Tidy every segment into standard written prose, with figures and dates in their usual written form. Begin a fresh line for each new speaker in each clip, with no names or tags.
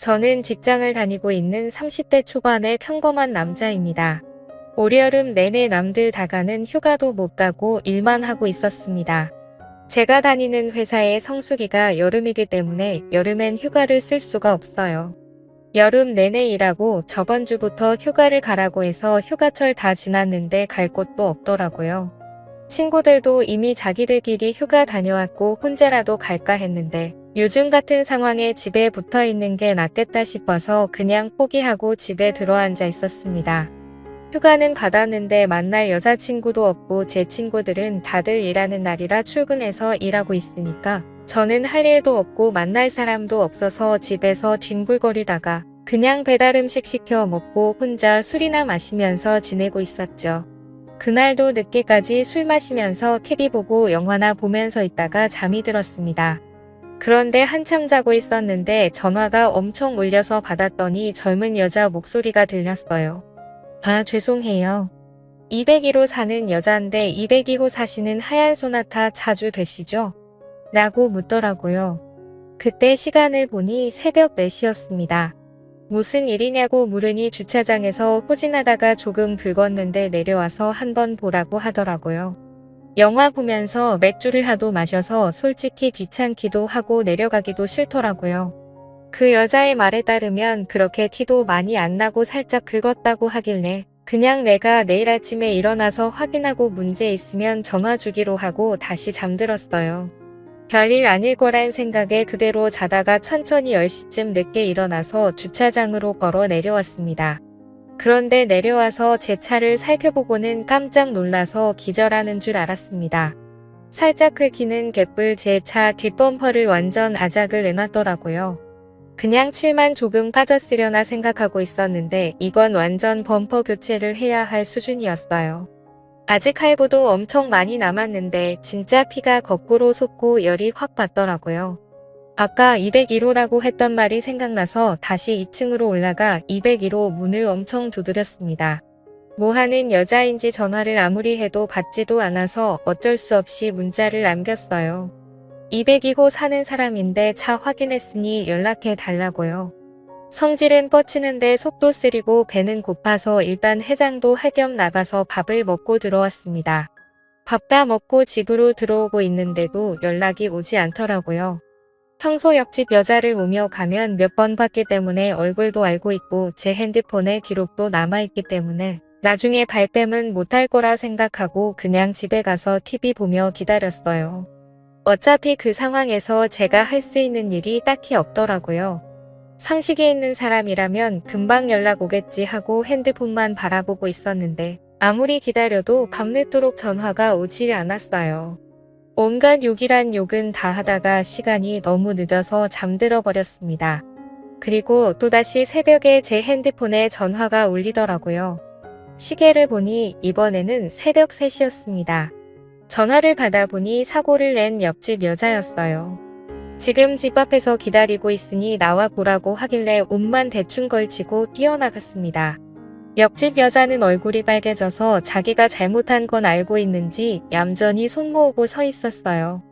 저는 직장을 다니고 있는 30대 초반의 평범한 남자입니다. 올여름 내내 남들 다 가는 휴가도 못 가고 일만 하고 있었습니다. 제가 다니는 회사의 성수기가 여름이기 때문에 여름엔 휴가를 쓸 수가 없어요. 여름 내내 일하고 저번 주부터 휴가를 가라고 해서 휴가철 다 지났는데 갈 곳도 없더라고요. 친구들도 이미 자기들끼리 휴가 다녀왔고 혼자라도 갈까 했는데 요즘 같은 상황에 집에 붙어 있는 게 낫겠다 싶어서 그냥 포기하고 집에 들어앉아 있었습니다. 휴가는 받았는데 만날 여자친구도 없고 제 친구들은 다들 일하는 날이라 출근해서 일하고 있으니까 저는 할 일도 없고 만날 사람도 없어서 집에서 뒹굴거리다가 그냥 배달 음식 시켜 먹고 혼자 술이나 마시면서 지내고 있었죠. 그날도 늦게까지 술 마시면서 TV 보고 영화나 보면서 있다가 잠이 들었습니다. 그런데 한참 자고 있었는데 전화가 엄청 울려서 받았더니 젊은 여자 목소리가 들렸어요. 아, 죄송해요. 202호 사는 여자인데 202호 사시는 하얀 소나타 차주 되시죠? 라고 묻더라고요. 그때 시간을 보니 새벽 4시였습니다. 무슨 일이냐고 물으니 주차장에서 후진하다가 조금 긁었는데 내려와서 한번 보라고 하더라고요. 영화 보면서 맥주를 하도 마셔서 솔직히 귀찮기도 하고 내려가기도 싫더라고요. 그 여자의 말에 따르면 그렇게 티도 많이 안 나고 살짝 긁었다고 하길래 그냥 내가 내일 아침에 일어나서 확인하고 문제 있으면 전화 주기로 하고 다시 잠들었어요. 별일 아닐 거란 생각에 그대로 자다가 천천히 10시쯤 늦게 일어나서 주차장으로 걸어 내려왔습니다. 그런데 내려와서 제 차를 살펴보고는 깜짝 놀라서 기절하는 줄 알았습니다. 살짝 긁히는 개뿔 제 차 뒷범퍼를 완전 아작을 내놨더라고요. 그냥 칠만 조금 까졌으려나 생각하고 있었는데 이건 완전 범퍼 교체를 해야 할 수준이었어요. 아직 할부도 엄청 많이 남았는데 진짜 피가 거꾸로 솟고 열이 확 받더라고요. 아까 201호라고 했던 말이 생각나서 다시 2층으로 올라가 201호 문을 엄청 두드렸습니다. 뭐 하는 여자인지 전화를 아무리 해도 받지도 않아서 어쩔 수 없이 문자를 남겼어요. 202호 사는 사람인데 차 확인했으니 연락해 달라고요. 성질은 뻗치는데 속도 쓰리고 배는 고파서 일단 해장도 할 겸 나가서 밥을 먹고 들어왔습니다. 밥 다 먹고 집으로 들어오고 있는데도 연락이 오지 않더라고요. 평소 옆집 여자를 오며 가면 몇 번 봤기 때문에 얼굴도 알고 있고 제 핸드폰에 기록도 남아있기 때문에 나중에 발뺌은 못할 거라 생각하고 그냥 집에 가서 TV 보며 기다렸어요. 어차피 그 상황에서 제가 할 수 있는 일이 딱히 없더라고요. 상식이 있는 사람이라면 금방 연락 오겠지 하고 핸드폰만 바라보고 있었는데 아무리 기다려도 밤늦도록 전화가 오질 않았어요. 온갖 욕이란 욕은 다 하다가 시간이 너무 늦어서 잠들어 버렸습니다. 그리고 또다시 새벽에 제 핸드폰에 전화가 울리더라고요. 시계를 보니 이번에는 새벽 3시였습니다. 전화를 받아보니 사고를 낸 옆집 여자였어요. 지금 집 앞에서 기다리고 있으니 나와 보라고 하길래 옷만 대충 걸치고 뛰어나갔습니다. 옆집 여자는 얼굴이 빨개져서 자기가 잘못한 건 알고 있는지 얌전히 손 모으고 서 있었어요.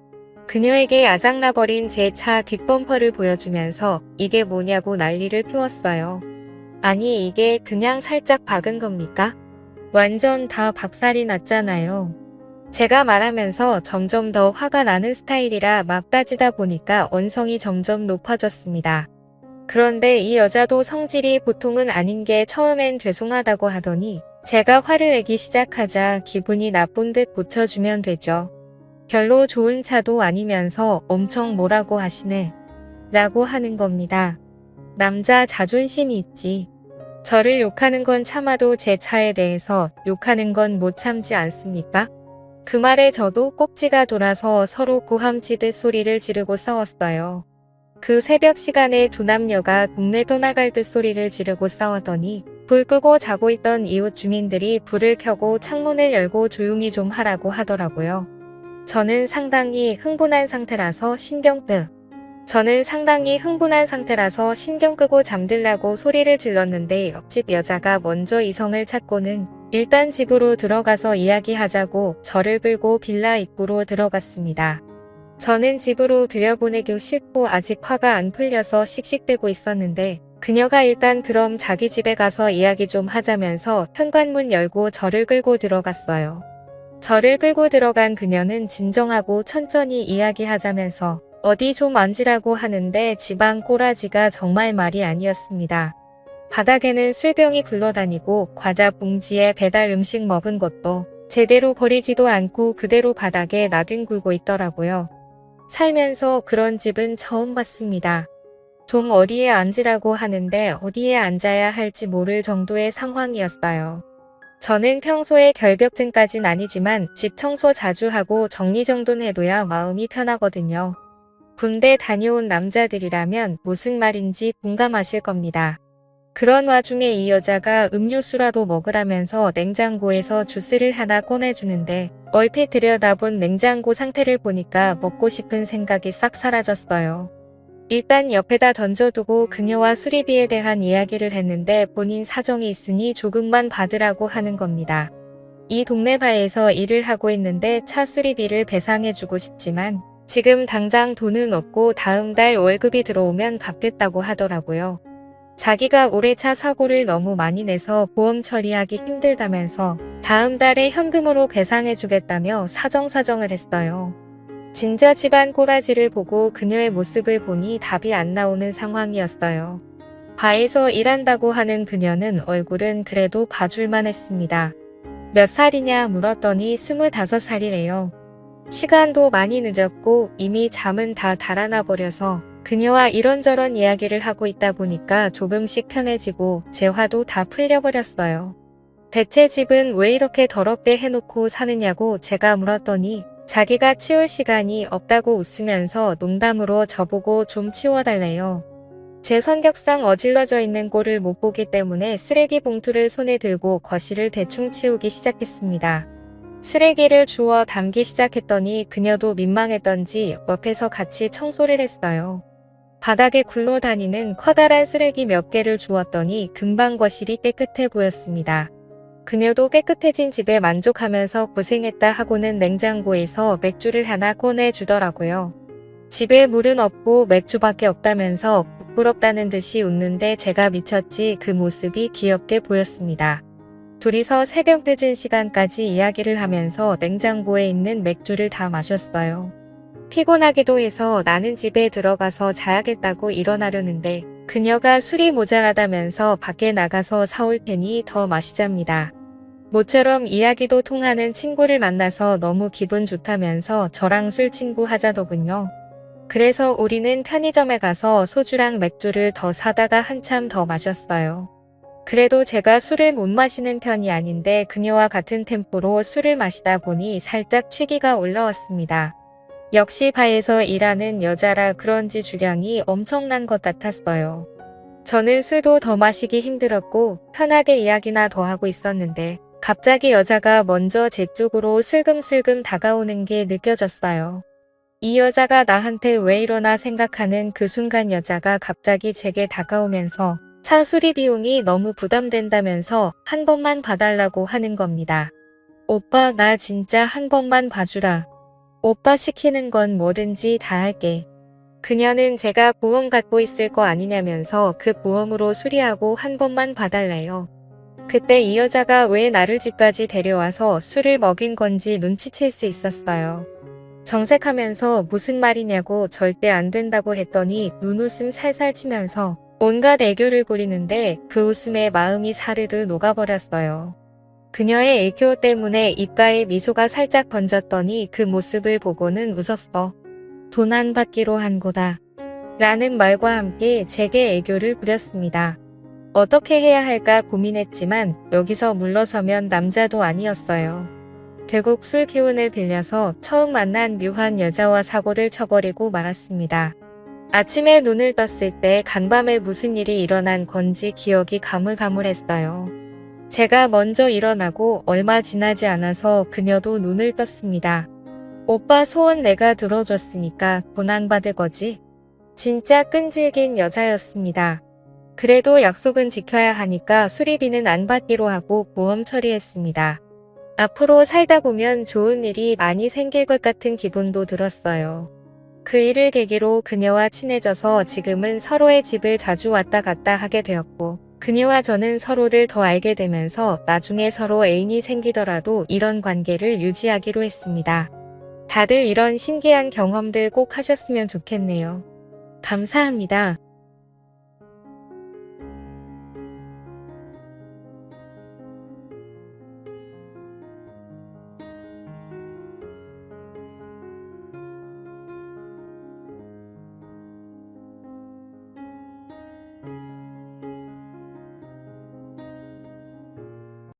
그녀에게 아작나버린 제 차 뒷범퍼를 보여주면서 이게 뭐냐고 난리를 피웠어요. 아니 이게 그냥 살짝 박은 겁니까? 완전 다 박살이 났잖아요. 제가 말하면서 점점 더 화가 나는 스타일이라 막 따지다 보니까 언성이 점점 높아졌습니다. 그런데 이 여자도 성질이 보통은 아닌 게 처음엔 죄송하다고 하더니 제가 화를 내기 시작하자 기분이 나쁜 듯 고쳐주면 되죠. 별로 좋은 차도 아니면서 엄청 뭐라고 하시네. 라고 하는 겁니다. 남자 자존심이 있지. 저를 욕하는 건 참아도 제 차에 대해서 욕하는 건 못 참지 않습니까? 그 말에 저도 꼭지가 돌아서 서로 고함지듯 소리를 지르고 싸웠어요. 그 새벽 시간에 두 남녀가 동네 떠나갈 듯 소리를 지르고 싸웠더니 불 끄고 자고 있던 이웃 주민들이 불을 켜고 창문을 열고 조용히 좀 하라고 하더라고요. 저는 상당히 흥분한 상태라서 신경 끄고 잠들라고 소리를 질렀는데 옆집 여자가 먼저 이성을 찾고는 일단 집으로 들어가서 이야기하자고 저를 끌고 빌라 입구로 들어갔습니다. 저는 집으로 들여보내기 싫고 아직 화가 안 풀려서 씩씩대고 있었는데 그녀가 일단 그럼 자기 집에 가서 이야기 좀 하자면서 현관문 열고 저를 끌고 들어갔어요. 저를 끌고 들어간 그녀는 진정하고 천천히 이야기하자면서 어디 좀 앉으라고 하는데 집안 꼬라지가 정말 말이 아니었습니다. 바닥에는 술병이 굴러다니고 과자 봉지에 배달 음식 먹은 것도 제대로 버리지도 않고 그대로 바닥에 나뒹굴고 있더라고요. 살면서 그런 집은 처음 봤습니다. 좀 어디에 앉으라고 하는데 어디에 앉아야 할지 모를 정도의 상황이었어요. 저는 평소에 결벽증까진 아니지만 집 청소 자주 하고 정리정돈해둬야 마음이 편하거든요. 군대 다녀온 남자들이라면 무슨 말인지 공감하실 겁니다. 그런 와중에 이 여자가 음료수라도 먹으라면서 냉장고에서 주스를 하나 꺼내주는데 얼핏 들여다본 냉장고 상태를 보니까 먹고 싶은 생각이 싹 사라졌어요. 일단 옆에다 던져두고 그녀와 수리비에 대한 이야기를 했는데 본인 사정이 있으니 조금만 받으라고 하는 겁니다. 이 동네 바에서 일을 하고 있는데 차 수리비를 배상해주고 싶지만 지금 당장 돈은 없고 다음 달 월급이 들어오면 갚겠다고 하더라고요. 자기가 올해 차 사고를 너무 많이 내서 보험 처리하기 힘들다면서 다음 달에 현금으로 배상해주겠다며 사정사정을 했어요. 진짜 집안 꼬라지를 보고 그녀의 모습을 보니 답이 안 나오는 상황이었어요. 바에서 일한다고 하는 그녀는 얼굴은 그래도 봐줄만 했습니다. 몇 살이냐 물었더니 25살이래요. 시간도 많이 늦었고 이미 잠은 다 달아나 버려서 그녀와 이런저런 이야기를 하고 있다 보니까 조금씩 편해지고 제 화도 다 풀려버렸어요. 대체 집은 왜 이렇게 더럽게 해놓고 사느냐고 제가 물었더니 자기가 치울 시간이 없다고 웃으면서 농담으로 저보고 좀 치워달래요. 제 성격상 어질러져 있는 꼴을 못 보기 때문에 쓰레기 봉투를 손에 들고 거실을 대충 치우기 시작했습니다. 쓰레기를 주워 담기 시작했더니 그녀도 민망했던지 옆에서 같이 청소를 했어요. 바닥에 굴러다니는 커다란 쓰레기 몇 개를 주웠더니 금방 거실이 깨끗해 보였습니다. 그녀도 깨끗해진 집에 만족하면서 고생했다 하고는 냉장고에서 맥주를 하나 꺼내주더라고요. 집에 물은 없고 맥주밖에 없다면서 부끄럽다는 듯이 웃는데 제가 미쳤지 그 모습이 귀엽게 보였습니다. 둘이서 새벽 늦은 시간까지 이야기를 하면서 냉장고에 있는 맥주를 다 마셨어요. 피곤하기도 해서 나는 집에 들어가서 자야겠다고 일어나려는데 그녀가 술이 모자라다면서 밖에 나가서 사올 테니 더 마시잡니다. 모처럼 이야기도 통하는 친구를 만나서 너무 기분 좋다면서 저랑 술 친구 하자더군요. 그래서 우리는 편의점에 가서 소주랑 맥주를 더 사다가 한참 더 마셨어요. 그래도 제가 술을 못 마시는 편이 아닌데 그녀와 같은 템포로 술을 마시다 보니 살짝 취기가 올라왔습니다. 역시 바에서 일하는 여자라 그런지 주량이 엄청난 것 같았어요. 저는 술도 더 마시기 힘들었고 편하게 이야기나 더 하고 있었는데 갑자기 여자가 먼저 제 쪽으로 슬금슬금 다가오는 게 느껴졌어요. 이 여자가 나한테 왜 이러나 생각하는 그 순간 여자가 갑자기 제게 다가오면서 차 수리 비용이 너무 부담된다면서 한 번만 봐달라고 하는 겁니다. 오빠 나 진짜 한 번만 봐주라. 오빠 시키는 건 뭐든지 다 할게. 그녀는 제가 보험 갖고 있을 거 아니냐면서 그 보험으로 수리하고 한 번만 봐달래요. 그때 이 여자가 왜 나를 집까지 데려와서 술을 먹인 건지 눈치챌 수 있었어요. 정색하면서 무슨 말이냐고 절대 안 된다고 했더니 눈웃음 살살 치면서 온갖 애교를 부리는데 그 웃음에 마음이 사르르 녹아버렸어요. 그녀의 애교 때문에 입가에 미소가 살짝 번졌더니 그 모습을 보고는 웃었어. 돈 안 받기로 한 거다. 라는 말과 함께 제게 애교를 부렸습니다. 어떻게 해야 할까 고민했지만 여기서 물러서면 남자도 아니었어요. 결국 술 기운을 빌려서 처음 만난 묘한 여자와 사고를 쳐버리고 말았습니다. 아침에 눈을 떴을 때 간밤에 무슨 일이 일어난 건지 기억이 가물가물했어요. 제가 먼저 일어나고 얼마 지나지 않아서 그녀도 눈을 떴습니다. 오빠 소원 내가 들어줬으니까 돈 안 받을 거지? 진짜 끈질긴 여자였습니다. 그래도 약속은 지켜야 하니까 수리비는 안 받기로 하고 보험 처리했습니다. 앞으로 살다 보면 좋은 일이 많이 생길 것 같은 기분도 들었어요. 그 일을 계기로 그녀와 친해져서 지금은 서로의 집을 자주 왔다 갔다 하게 되었고, 그녀와 저는 서로를 더 알게 되면서 나중에 서로 애인이 생기더라도 이런 관계를 유지하기로 했습니다. 다들 이런 신기한 경험들 꼭 하셨으면 좋겠네요. 감사합니다.